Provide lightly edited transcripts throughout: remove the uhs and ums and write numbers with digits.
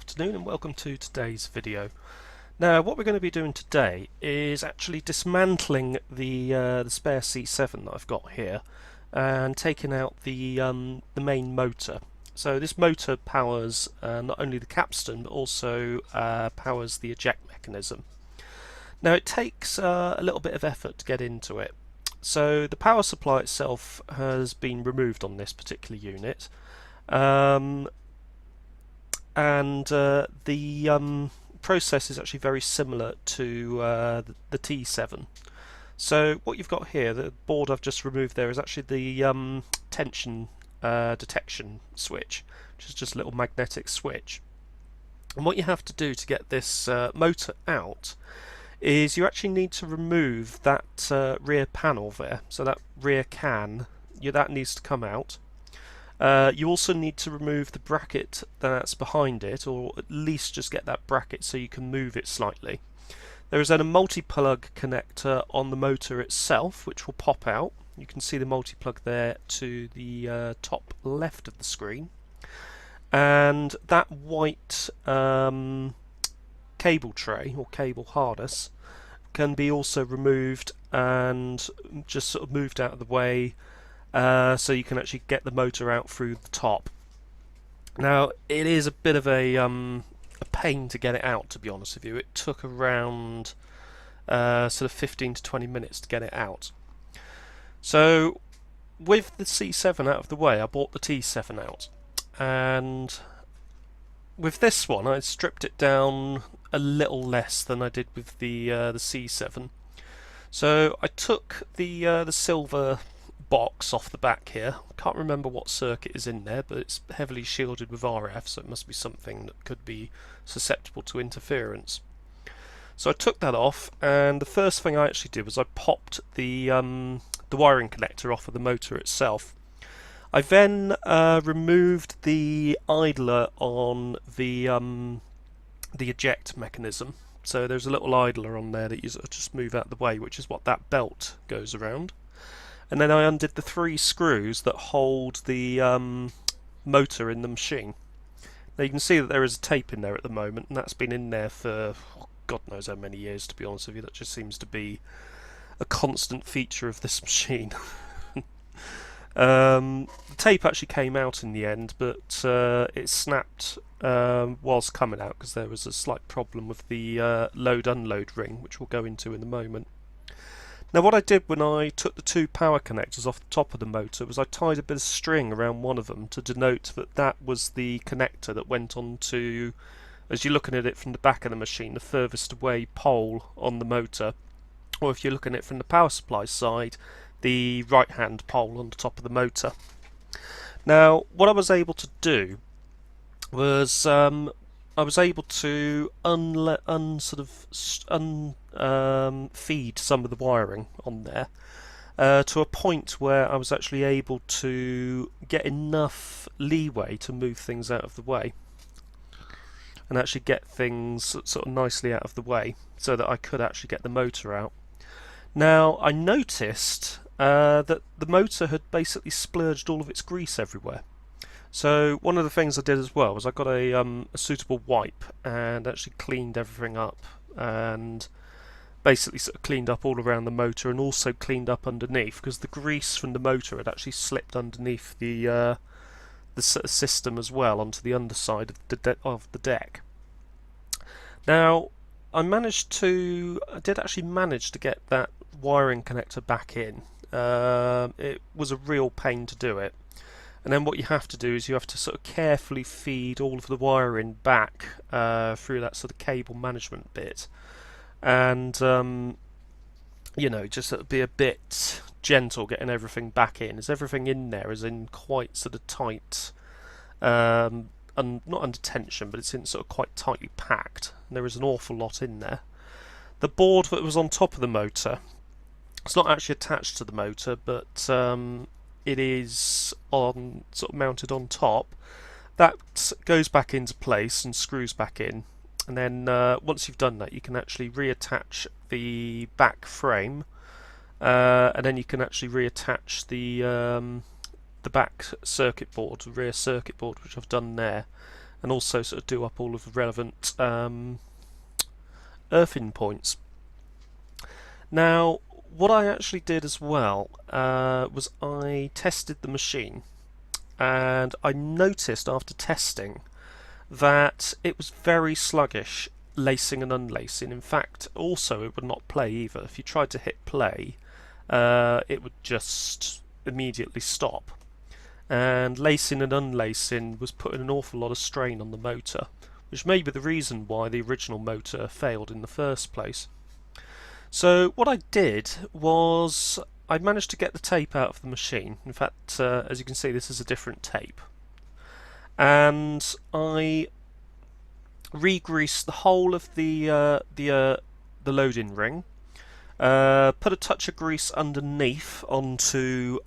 afternoon and welcome to today's video. Now what we're going to be doing today is actually dismantling the spare C7 that I've got here and taking out the main motor. So this motor powers not only the capstan but also powers the eject mechanism. Now it takes a little bit of effort to get into it. So the power supply itself has been removed on this particular unit. The process is actually very similar to the T7. So what you've got here, the board I've just removed there, is actually the tension detection switch, which is just a little magnetic switch. And what you have to do to get this motor out is you actually need to remove that rear panel there. So that rear can, that needs to come out. You also need to remove the bracket that's behind it, or at least just get that bracket so you can move it slightly. There is then a multi-plug connector on the motor itself which will pop out. You can see the multi-plug there to the top left of the screen. And that white cable tray or cable harness can be also removed and just sort of moved out of the way. So you can actually get the motor out through the top. Now it is a bit of a pain to get it out, to be honest with you. It took around sort of 15 to 20 minutes to get it out. So with the C7 out of the way, I bought the T7 out, and with this one I stripped it down a little less than I did with the C7. So I took the silver box off the back here. I can't remember what circuit is in there, but it's heavily shielded with RF, so it must be something that could be susceptible to interference. So I took that off, and the first thing I actually did was I popped the wiring connector off of the motor itself. I then removed the idler on the eject mechanism. So there's a little idler on there that you sort of just move out of the way, which is what that belt goes around. And then I undid the 3 screws that hold the motor in the machine. Now you can see that there is a tape in there at the moment, and that's been in there for God knows how many years, to be honest with you. That just seems to be a constant feature of this machine. The tape actually came out in the end, but it snapped whilst coming out because there was a slight problem with the load-unload ring, which we'll go into in a moment. Now what I did when I took the 2 power connectors off the top of the motor was I tied a bit of string around one of them to denote that that was the connector that went onto, as you're looking at it from the back of the machine, the furthest away pole on the motor, or if you're looking at it from the power supply side, the right hand pole on the top of the motor. Now what I was able to do was I was able to feed some of the wiring on there to a point where I was actually able to get enough leeway to move things out of the way and actually get things sort of nicely out of the way so that I could actually get the motor out. Now I noticed that the motor had basically splurged all of its grease everywhere. So one of the things I did as well was I got a suitable wipe and actually cleaned everything up, and basically sort of cleaned up all around the motor and also cleaned up underneath, because the grease from the motor had actually slipped underneath the system as well onto the underside of the deck. Now I did actually manage to get that wiring connector back in. It was a real pain to do it. And then what you have to do is you have to sort of carefully feed all of the wiring back through that sort of cable management bit, and you know, just sort of be a bit gentle getting everything back in, as everything in there is in quite sort of tight, and not under tension, but it's in sort of quite tightly packed. And there is an awful lot in there. The board that was on top of the motor, it's not actually attached to the motor, but it is on sort of mounted on top. That goes back into place and screws back in, and then once you've done that you can actually reattach the back frame, and then you can actually reattach the back circuit board, the rear circuit board, which I've done there, and also sort of do up all of the relevant earthing points. Now, what I actually did as well was I tested the machine, and I noticed after testing that it was very sluggish lacing and unlacing. In fact, also it would not play either. If you tried to hit play, it would just immediately stop. And lacing and unlacing was putting an awful lot of strain on the motor, which may be the reason why the original motor failed in the first place. So what I did was I managed to get the tape out of the machine. In fact, as you can see, this is a different tape. And I re-greased the whole of the loading ring. Put a touch of grease underneath onto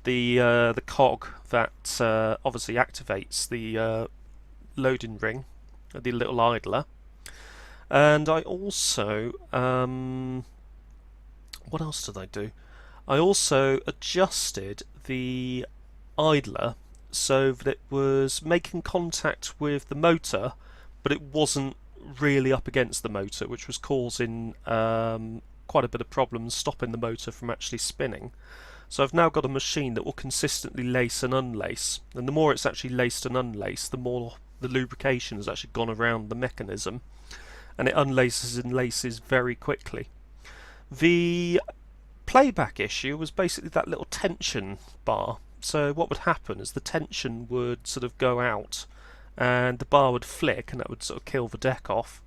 the cog that obviously activates the loading ring, the little idler. And I also, what else did I do? I also adjusted the idler so that it was making contact with the motor, but it wasn't really up against the motor, which was causing quite a bit of problems stopping the motor from actually spinning. So I've now got a machine that will consistently lace and unlace, and the more it's actually laced and unlaced, the more the lubrication has actually gone around the mechanism, and it unlaces and laces very quickly. The playback issue was basically that little tension bar. So what would happen is the tension would sort of go out and the bar would flick, and that would sort of kill the deck off.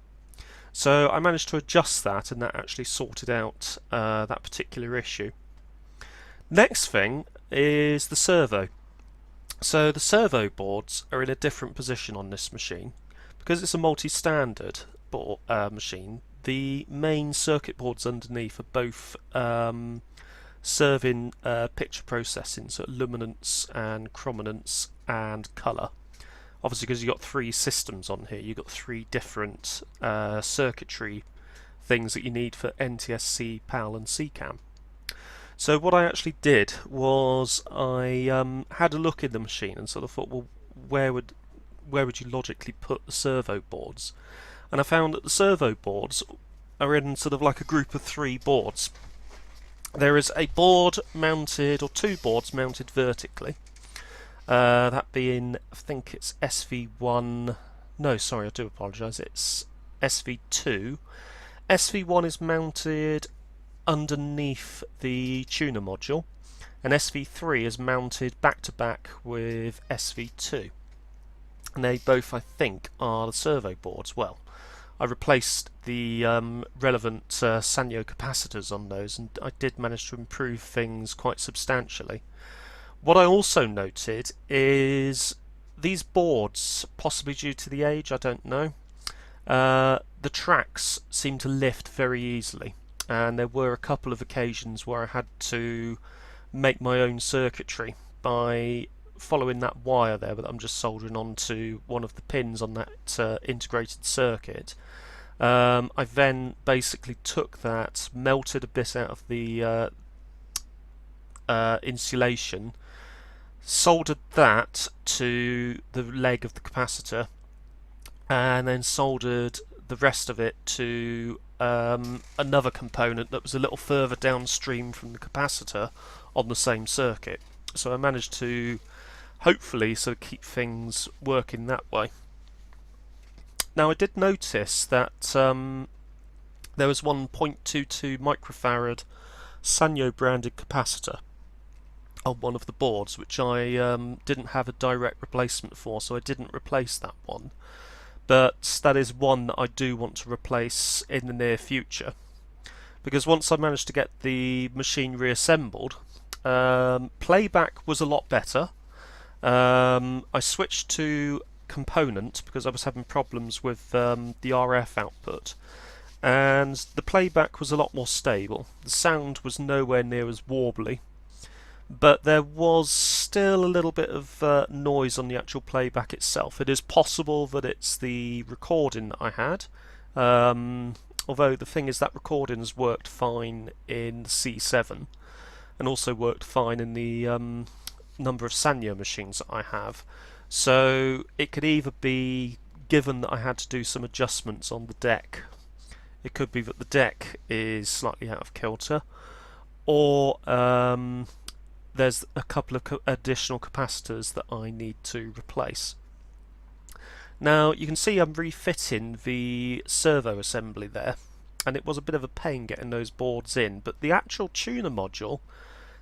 So I managed to adjust that, and that actually sorted out that particular issue. Next thing is the servo. So the servo boards are in a different position on this machine. Because it's a multi-standard machine, the main circuit boards underneath are both serving picture processing, so luminance and chrominance and colour. Obviously, because you've got three systems on here, you've got three different circuitry things that you need for NTSC, PAL and CCAM. So what I actually did was I had a look in the machine and sort of thought, well, where would you logically put the servo boards? And I found that the servo boards are in sort of like a group of three boards. There is a board mounted, or two boards mounted vertically. That being, I think it's SV1. No, sorry, I do apologise. It's SV2. SV1 is mounted underneath the tuner module, and SV3 is mounted back to back with SV2. And they both, I think, are the servo boards. Well, I replaced the relevant Sanyo capacitors on those, and I did manage to improve things quite substantially. What I also noted is these boards, possibly due to the age, I don't know, the tracks seem to lift very easily, and there were a couple of occasions where I had to make my own circuitry by following that wire there that I'm just soldering onto one of the pins on that integrated circuit. I then basically took that, melted a bit out of the insulation, soldered that to the leg of the capacitor, and then soldered the rest of it to another component that was a little further downstream from the capacitor on the same circuit. So I managed to hopefully sort of keep things working that way. Now I did notice that there was one 0.22 microfarad Sanyo branded capacitor on one of the boards, which I didn't have a direct replacement for, so I didn't replace that one. But that is one that I do want to replace in the near future, because once I managed to get the machine reassembled, playback was a lot better. I switched to component because I was having problems with the RF output, and the playback was a lot more stable. The sound was nowhere near as warbly, but there was still a little bit of noise on the actual playback itself. It is possible that it's the recording that I had, although the thing is that recording has worked fine in the C7 and also worked fine in the number of Sanyo machines that I have. So it could either be given that I had to do some adjustments on the deck. It could be that the deck is slightly out of kilter, or there's a couple of additional capacitors that I need to replace. Now you can see I'm refitting the servo assembly there, and it was a bit of a pain getting those boards in, but the actual tuner module,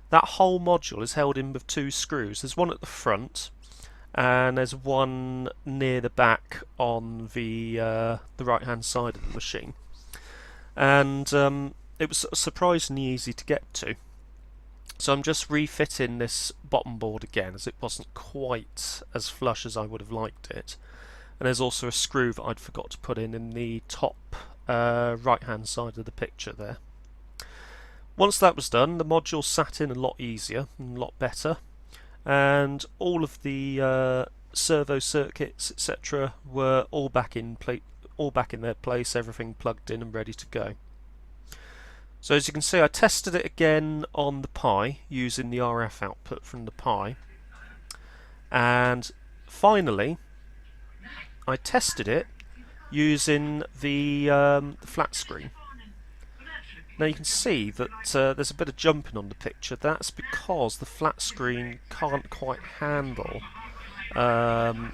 that whole module is held in with 2 screws. There's one at the front and there's one near the back on the right hand side of the machine, and it was surprisingly easy to get to. So I'm just refitting this bottom board again, as it wasn't quite as flush as I would have liked it. And there's also a screw that I'd forgot to put in the top right hand side of the picture there. Once that was done, the module sat in a lot easier and a lot better, and all of the servo circuits, etc., were all back in their place, everything plugged in and ready to go. So as you can see, I tested it again on the Pi using the RF output from the Pi, and finally I tested it using the flat screen. Now you can see that there's a bit of jumping on the picture. That's because the flat screen can't quite handle the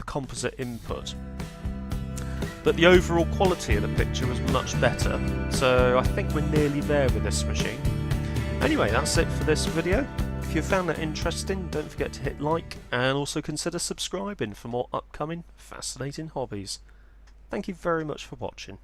composite input. But the overall quality of the picture was much better, so I think we're nearly there with this machine. Anyway, that's it for this video. If you found that interesting, don't forget to hit like and also consider subscribing for more upcoming fascinating hobbies. Thank you very much for watching.